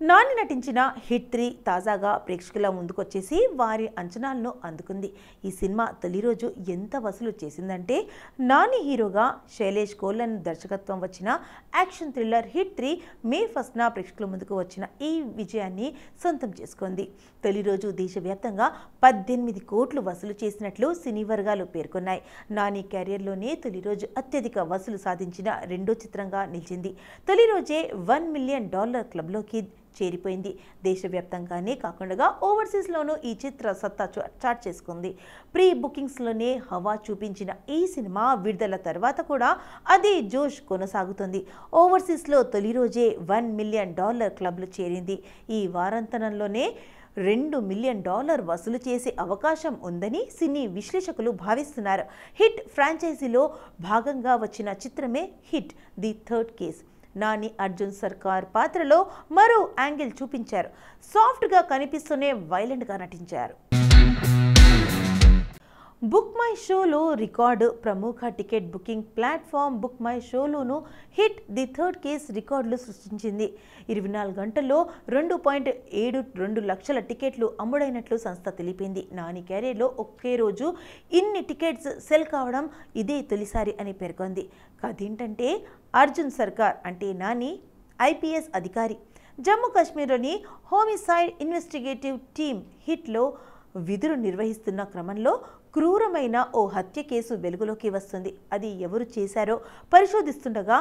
నాని నటించిన హిట్ 3 తాజాగా ప్రేక్షకుల ముందుకొచ్చేసి వారి అంచనాలను అందుకుంది. ఈ సినిమా తొలి రోజు ఎంత వసూలు చేసిందంటే నాని హీరోగా శైలేష్ కోలన్ దర్శకత్వం వచ్చిన యాక్షన్ థ్రిల్లర్ హిట్ 3 మే 1న ప్రేక్షకుల ముందుకు వచ్చిన ఈ విజయాన్ని సొంతం చేసుకుంది. తొలి రోజు దేశవ్యాప్తంగా 18 కోట్లు వసూలు చేసినట్లు సినీ వర్గాలు పేర్కొన్నాయి. నాని కెరీర్లోనే తొలి రోజు అత్యధిక వసూలు సాధించిన రెండో చిత్రంగా నిలిచింది. తొలి రోజే $1 మిలియన్ క్లబ్లోకి చేరిపోయింది. దేశవ్యాప్తంగానే కాకుండా ఓవర్సీస్లోనూ ఈ చిత్ర సత్తా చాట్ చేసుకుంది. ప్రీ బుకింగ్స్లోనే హవా చూపించిన ఈ సినిమా విడుదల తర్వాత కూడా అదే జోష్ కొనసాగుతుంది. ఓవర్సీస్లో తొలి రోజే $1 మిలియన్ క్లబ్లు చేరింది. ఈ వారాంతరంలోనే $2 మిలియన్ వసూలు చేసే అవకాశం ఉందని సినీ విశ్లేషకులు భావిస్తున్నారు. హిట్ ఫ్రాంచైజీలో భాగంగా వచ్చిన చిత్రమే hit the third case. Nani Arjun Sarkar పాత్రలో మరో యాంగిల్ చూపించారు. సాఫ్ట్గా కనిపిస్తూనే వైలెంట్గా నటించారు. బుక్ మై షోలో రికార్డు. ప్రముఖ ticket booking platform book my షోలోను హిట్ ది థర్డ్ కేస్ రికార్డులు సృష్టించింది. 24 గంటల్లో 2.72 లక్షల టికెట్లు అమ్ముడైనట్లు సంస్థ తెలిపింది. నాని కెరీర్లో ఒకే రోజు ఇన్ని టికెట్స్ సెల్ కావడం ఇదే తొలిసారి అని పేర్కొంది. అదేంటంటే అర్జున్ సర్కార్ అంటే నాని ఐపీఎస్ అధికారి. జమ్మూ కాశ్మీర్లోని హోమిసైడ్ ఇన్వెస్టిగేటివ్ టీమ్ హిట్లో విధులు నిర్వహిస్తున్న క్రమంలో క్రూరమైన ఓ హత్య కేసు వెలుగులోకి వస్తుంది. అది ఎవరు చేశారో పరిశోధిస్తుండగా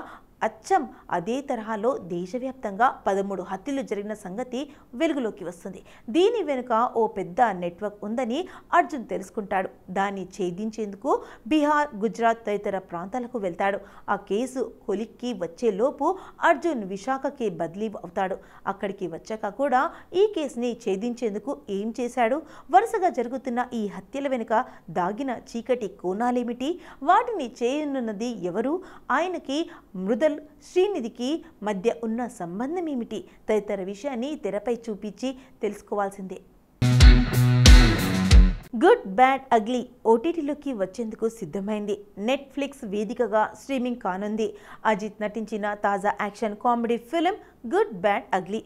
అచ్చం అదే తరహాలో దేశవ్యాప్తంగా 13 హత్యలు జరిగిన సంగతి వెలుగులోకి వస్తుంది. దీని వెనుక ఓ పెద్ద నెట్వర్క్ ఉందని అర్జున్ తెలుసుకుంటాడు. దాన్ని ఛేదించేందుకు బీహార్, గుజరాత్ తదితర ప్రాంతాలకు వెళ్తాడు. ఆ కేసు కొలిక్కి వచ్చేలోపు అర్జున్ విశాఖకి బదిలీ అవుతాడు. అక్కడికి వచ్చాక కూడా ఈ కేసుని ఛేదించేందుకు ఏం చేశాడు? వరుసగా జరుగుతున్న ఈ హత్యల వెనుక దాగిన చీకటి కోణాలేమిటి? వాటిని చేయనున్నది ఎవరు? ఆయనకి మృదల్ శ్రీనిధికి మధ్య ఉన్న సంబంధం ఏమిటి? తదితర విషయాన్ని తెరపై చూపించి తెలుసుకోవాల్సిందే. గుడ్ బ్యాడ్ అగ్లీ ఓటీటీలోకి వచ్చేందుకు సిద్ధమైంది. నెట్ఫ్లిక్స్ వేదికగా స్ట్రీమింగ్ కానుంది. అజిత్ నటించిన తాజా action comedy film good bad ugly.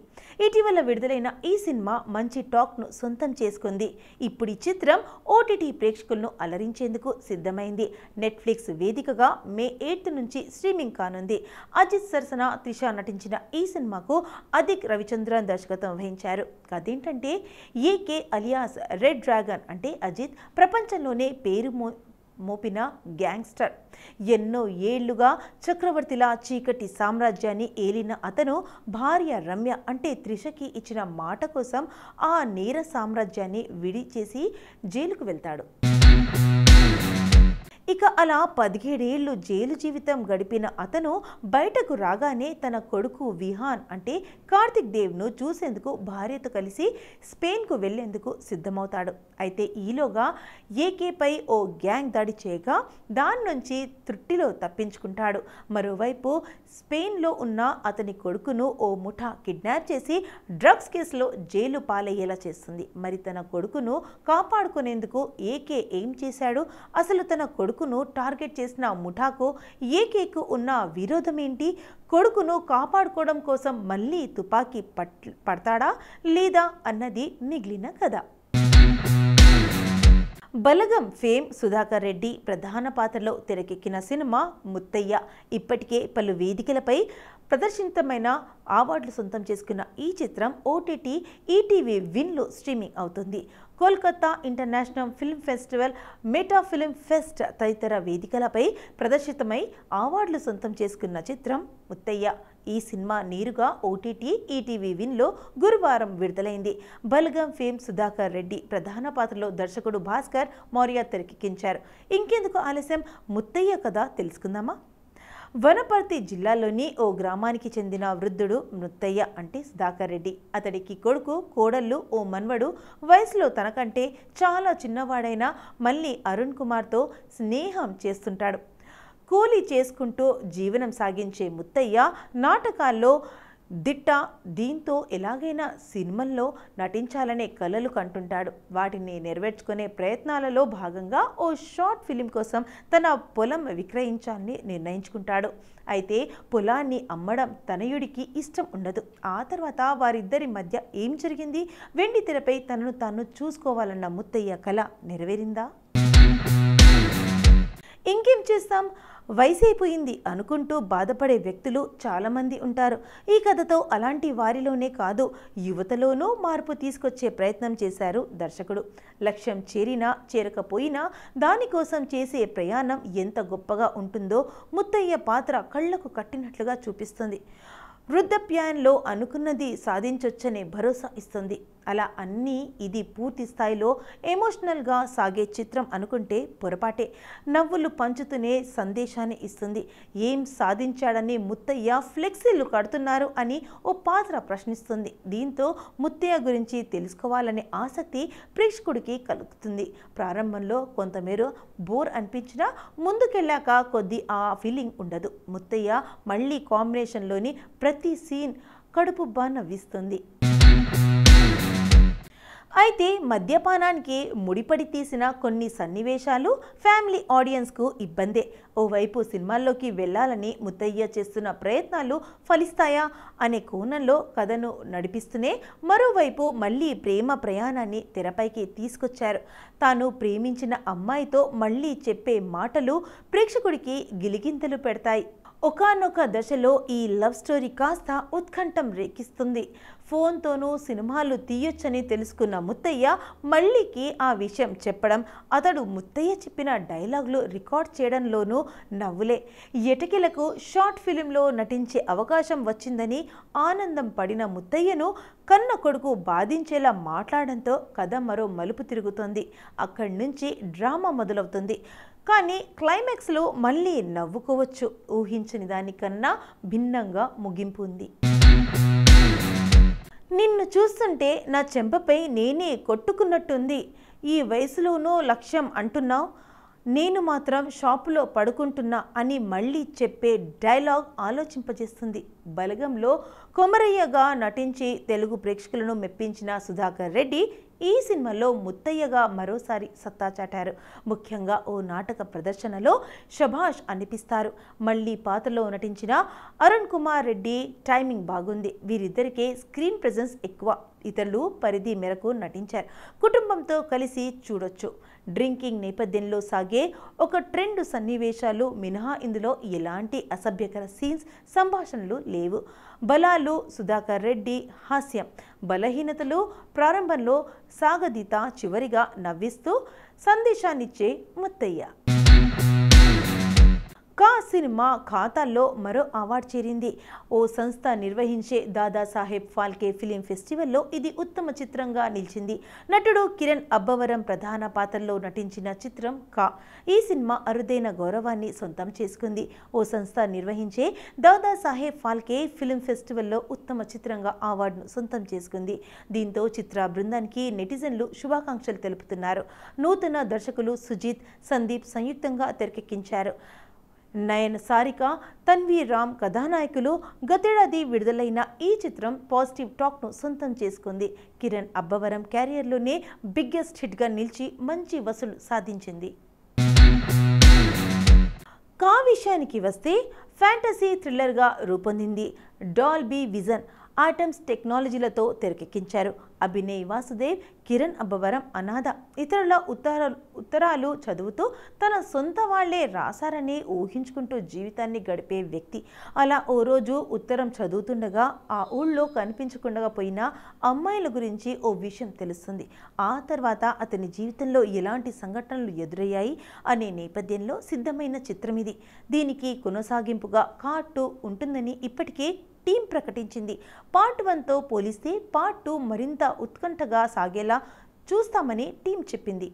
ఇటీవల విడుదలైన ఈ సినిమా మంచి టాక్ను సొంతం చేసుకుంది. ఇప్పుడు ఈ చిత్రం ఓటీటీ ప్రేక్షకులను అలరించేందుకు సిద్ధమైంది. నెట్ఫ్లిక్స్ వేదికగా మే 8 నుంచి స్ట్రీమింగ్ కానుంది. అజిత్ సరసన త్రిష నటించిన ఈ సినిమాకు అదిక్ రవిచంద్రన్ దర్శకత్వం వహించారు. అదేంటంటే ఏకే అలియాస్ రెడ్ డ్రాగన్ అంటే అజిత్ ప్రపంచంలోనే పేరు మోపిన గ్యాంగ్స్టర్. ఎన్నో ఏళ్లుగా చక్రవర్తిలా చీకటి సామ్రాజ్యాన్ని ఏలిన అతను భార్య రమ్య అంటే త్రిషకి ఇచ్చిన మాట కోసం ఆ నేర సామ్రాజ్యాన్ని విడిచేసి జైలుకు వెళ్తాడు. ఇక అలా 17 ఏళ్లు జైలు జీవితం గడిపిన అతను బయటకు రాగానే తన కొడుకు విహాన్ అంటే కార్తిక్ దేవ్ను చూసేందుకు భార్యతో కలిసి స్పెయిన్కు వెళ్లేందుకు సిద్ధమవుతాడు. అయితే ఈలోగా ఏకేపై ఓ గ్యాంగ్ దాడి చేయగా దాని నుంచి త్రుట్టిలో తప్పించుకుంటాడు. మరోవైపు స్పెయిన్లో ఉన్న అతని కొడుకును ఓ ముఠా కిడ్నాప్ చేసి డ్రగ్స్ కేసులో జైలు పాలయ్యేలా చేస్తుంది. మరి తన కొడుకును కాపాడుకునేందుకు ఏకే ఏం చేశాడు? అసలు తన కొడుకును టార్గెట్ చేసిన ముఠాకు ఏకేకు ఉన్న విరోధం ఏంటి? కొడుకును కాపాడుకోవడం కోసం మళ్ళీ తుపాకీ పడతాడా లేదా అన్నది మిగిలిన కథ. బలగం ఫేమ్ సుధాకర్ రెడ్డి ప్రధాన పాత్రలో తెరకెక్కిన సినిమా ముత్తయ్య. ఇప్పటికే పలు వేదికలపై ప్రదర్శితమైన అవార్డులు సొంతం చేసుకున్న ఈ చిత్రం ఓటీటీ ఈటీవీ విన్లో స్ట్రీమింగ్ అవుతుంది. Kolkata international film festival, meta film pest తదితర వేదికలపై ప్రదర్శితమై అవార్డులు సొంతం చేసుకున్న చిత్రం ముత్తయ్య. ఈ సినిమా నేరుగా ఓటీటీ ఈటీవీ విన్లో గురువారం విడుదలైంది. బలగం ఫేమ్ సుధాకర్ రెడ్డి ప్రధాన పాత్రలో దర్శకుడు భాస్కర్ మౌర్య తెరకెక్కించారు. ఇంకెందుకు ఆలస్యం, ముత్తయ్య కథ తెలుసుకుందామా? వనపర్తి జిల్లాలోని ఓ గ్రామానికి చెందిన వృద్ధుడు ముత్తయ్య అంటే సుధాకర్ రెడ్డి. అతడికి కొడుకు, కోడళ్ళు, ఓ మన్వడు. వయసులో తనకంటే చాలా చిన్నవాడైన మళ్ళీ అరుణ్ కుమార్తో స్నేహం చేస్తుంటాడు. కూలీ చేసుకుంటూ జీవనం సాగించే ముత్తయ్య నాటకాల్లో దిట్ట. దీంతో ఎలాగైనా సినిమాల్లో నటించాలనే కలలు కంటుంటాడు. వాటిని నెరవేర్చుకునే ప్రయత్నాలలో భాగంగా ఓ షార్ట్ ఫిలిం కోసం తన పొలం విక్రయించాలని నిర్ణయించుకుంటాడు. అయితే పొలాన్ని అమ్మడం తనయుడికి ఇష్టం ఉండదు. ఆ తర్వాత వారిద్దరి మధ్య ఏం జరిగింది? వెండి తెరపై తనను తాను చూసుకోవాలన్న ముత్తయ్య కల నెరవేరిందా? ఇంకేం చేస్తాం, వయసైపోయింది అనుకుంటూ బాధపడే వ్యక్తులు చాలామంది ఉంటారు. ఈ కథతో అలాంటి వారిలోనే కాదు, యువతలోనూ మార్పు తీసుకొచ్చే ప్రయత్నం చేశారు దర్శకుడు. లక్ష్యం చేరినా చేరకపోయినా దానికోసం చేసే ప్రయాణం ఎంత గొప్పగా ఉంటుందో ముత్తయ్య పాత్ర కళ్లకు కట్టినట్లుగా చూపిస్తుంది. వృద్ధాప్యంలో అనుకున్నది సాధించొచ్చనే భరోసా ఇస్తుంది. అలా అన్నీ ఇది పూర్తి స్థాయిలో ఎమోషనల్గా సాగే చిత్రం అనుకుంటే పొరపాటే. నవ్వులు పంచుతూనే సందేశాన్ని ఇస్తుంది. ఏం సాధించాడని ముత్తయ్య ఫ్లెక్సీలు కడుతున్నారు అని ఓ పాత్ర ప్రశ్నిస్తుంది. దీంతో ముత్తయ్య గురించి తెలుసుకోవాలనే ఆసక్తి ప్రేక్షకుడికి కలుగుతుంది. ప్రారంభంలో కొంతమేర బోర్ అనిపించినా ముందుకెళ్ళాక కొద్ది ఆ ఫీలింగ్ ఉండదు. ముత్తయ్య మళ్ళీ కాంబినేషన్లోని ప్రతి సీన్ కడుపు నవ్విస్తుంది. అయితే మద్యపానానికి ముడిపడి తీసిన కొన్ని సన్నివేశాలు ఫ్యామిలీ ఆడియన్స్కు ఇబ్బందే. ఓవైపు సినిమాల్లోకి వెళ్లాలని ముత్తయ్య చేస్తున్న ప్రయత్నాలు ఫలిస్తాయా అనే కోణంలో కథను నడిపిస్తూనే మరోవైపు మళ్ళీ ప్రేమ ప్రయాణాన్ని తెరపైకి తీసుకొచ్చారు. తాను ప్రేమించిన అమ్మాయితో మళ్ళీ చెప్పే మాటలు ప్రేక్షకుడికి గిలిగింతలు పెడతాయి. ఒకానొక దశలో ఈ లవ్ స్టోరీ కాస్త ఉత్కంఠం రేకిస్తుంది. ఫోన్తోనూ సినిమాలు తీయొచ్చని తెలుసుకున్న ముత్తయ్య మళ్ళీకి ఆ విషయం చెప్పడం, అతడు ముత్తయ్య చెప్పిన డైలాగులు రికార్డ్ చేయడంలోనూ నవ్వులే. ఎటకిలకు షార్ట్ ఫిలింలో నటించే అవకాశం వచ్చిందని ఆనందం పడిన ముత్తయ్యను కన్న కొడుకు బాధించేలా మాట్లాడడంతో కథ మరో మలుపు తిరుగుతుంది. అక్కడి నుంచి డ్రామా మొదలవుతుంది. కానీ క్లైమాక్స్లో మళ్ళీ నవ్వుకోవచ్చు. ఊహించని దానికన్నా భిన్నంగా ముగింపు ఉంది. నిన్ను చూస్తుంటే నా చెంపపై నేనే కొట్టుకున్నట్టుంది. ఈ వయసులోనూ లక్ష్యం అంటున్నావు, నేను మాత్రం షాపులో పడుకుంటున్నా అని మళ్ళీ చెప్పే డైలాగ్ ఆలోచింపజేస్తుంది. బలగంలో కొమరయ్యగా నటించి తెలుగు ప్రేక్షకులను మెప్పించిన సుధాకర్ రెడ్డి ఈ సినిమాలో ముత్తయ్యగా మరోసారి సత్తా చాటారు. ముఖ్యంగా ఓ నాటక ప్రదర్శనలో శభాష్ అనిపిస్తారు. మళ్ళీ పాత్రలో నటించిన అరుణ్ కుమార్ రెడ్డి టైమింగ్ బాగుంది. వీరిద్దరికే స్క్రీన్ ప్రెజెన్స్ ఎక్కువ. ఇతరులు పరిధి మేరకు నటించారు. కుటుంబంతో కలిసి చూడొచ్చు. డ్రింకింగ్ నేపథ్యంలో సాగే ఒక ట్రెండ్ సన్నివేశాలు మినహా ఇందులో ఎలాంటి అసభ్యకర సీన్స్, సంభాషణలు లేవు. బలాలు సుధాకర్ రెడ్డి హాస్యం, బలహీనతలు ప్రారంభంలో సాగదీత, చివరిగా నవ్విస్తూ సందేశాన్నిచ్చే ముత్తయ్య. కా సినిమా ఖాతాల్లో మరో అవార్డు చేరింది. ఓ సంస్థ నిర్వహించే దాదాసాహెబ్ ఫాల్కే ఫిలిం ఫెస్టివల్లో ఇది ఉత్తమ చిత్రంగా నిలిచింది. నటుడు కిరణ్ అబ్బవరం ప్రధాన పాత్రలో నటించిన చిత్రం కా. ఈ సినిమా అరుదైన గౌరవాన్ని సొంతం చేసుకుంది. ఓ సంస్థ నిర్వహించే దాదాసాహెబ్ ఫాల్కే ఫిలిం ఫెస్టివల్లో ఉత్తమ చిత్రంగా అవార్డును సొంతం చేసుకుంది. దీంతో చిత్ర బృందానికి నెటిజన్లు శుభాకాంక్షలు తెలుపుతున్నారు. నూతన దర్శకులు సుజిత్, సందీప్ సంయుక్తంగా తెరకెక్కించారు. నయన్ సారిక, తన్వీర్ రామ్ కథానాయకులు. గతేడాది విడుదలైన ఈ చిత్రం పాజిటివ్ టాక్ను సొంతం చేసుకుంది. కిరణ్ అబ్బవరం క్యారియర్లోనే బిగ్గెస్ట్ హిట్గా నిలిచి మంచి వసూలు సాధించింది. కా విషయానికి వస్తే ఫ్యాంటసీ థ్రిల్లర్గా రూపొందింది. డాల్బీ విజన్, ఆటమ్స్ టెక్నాలజీలతో తెరకెక్కించారు. అభినయ్ వాసుదేవ్, కిరణ్ అబ్బవరం అనాథ. ఇతరుల ఉత్తరాలు చదువుతూ తన సొంత వాళ్లే రాశారని ఊహించుకుంటూ జీవితాన్ని గడిపే వ్యక్తి. అలా ఓ రోజు ఉత్తరం చదువుతుండగా ఆ ఊళ్ళో కనిపించకుండా పోయిన అమ్మాయిల గురించి ఓ విషయం తెలుస్తుంది. ఆ తర్వాత అతని జీవితంలో ఎలాంటి సంఘటనలు ఎదురయ్యాయి అనే నేపథ్యంలో సిద్ధమైన చిత్రం ఇది. దీనికి కొనసాగింపుగా పార్ట్ 2 ఉంటుందని ఇప్పటికే టీం ప్రకటించింది. పార్ట్ 1తో పోలిస్తే పార్ట్ 2 మరింత ఉత్కంఠగా సాగేలా చూస్తామని టీం చెప్పింది.